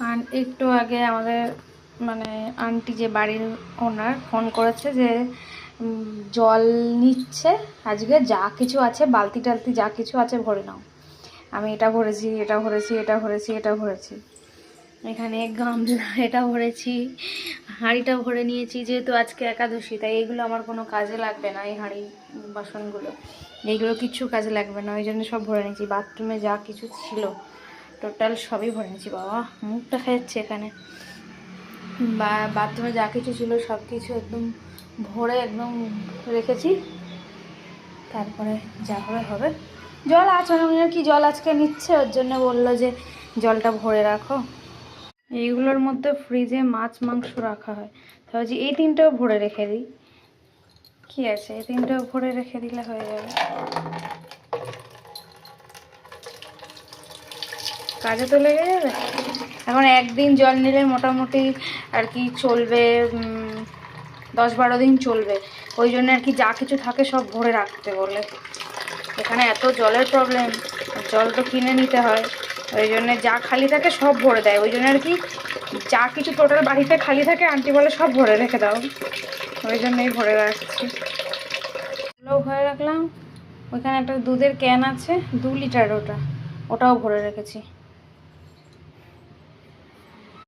আর একটু আগে আমাদের মানে আন্টি যে বাড়ির ওনার ফোন করেছে যে জল নিচ্ছে, আজকে যা কিছু আছে বালতি টালতি যা কিছু আছে ভরে নাও। আমি এটা ভরেছি, এটা ভরেছি, এটা ভরেছি, এটা ভরেছি, এখানে গামলা এটা ভরেছি, হাঁড়িটা ভরে নিয়েছি, যেহেতু আজকে একাদশী তাই এইগুলো আমার কোনো কাজে লাগবে না। এই হাঁড়ি বাসনগুলো এইগুলো কিচ্ছু কাজে লাগবে না, ওই জন্য সব ভরে নিয়েছি। বাথরুমে যা কিছু ছিল টোটাল সবই ভরে নিয়েছি। বাবা মুখ দেখা যাচ্ছে এখানে। বা বাথরুমে যা কিছু ছিল সব কিছু একদম ভরে একদম রেখেছি। তারপরে যা হবে হবে। জল আছে না, কি জল আজকে নিচ্ছে, ওর জন্য বললো যে জলটা ভরে রাখো। এইগুলোর মধ্যে ফ্রিজে মাছ মাংস রাখা হয়, তাহলে এই তিনটেও ভরে রেখে দিই। কি আছে, এই তিনটেও ভরে রেখে দিলে হয়ে যাবে, কাজে তো লেগে যাবে। এখন একদিন জল নিলে মোটামুটি আর কি চলবে, 10-12 দিন চলবে। ওই জন্য আর কি যা কিছু থাকে সব ভরে রাখতে বলে। এখানে এত জলের প্রবলেম, জল তো কিনে নিতে হয়, ওই জন্য যা খালি থাকে সব ভরে দেয়। ওই জন্য আর কি যা কিছু টোটাল বাড়িতে খালি থাকে আন্টি বলে সব ভরে রেখে দাও, ওই জন্যই ভরে রাখছি। ওগুলোও ভরে রাখলাম। ওইখানে একটা দুধের ক্যান আছে 2 লিটার, ওটাও ভরে রেখেছি।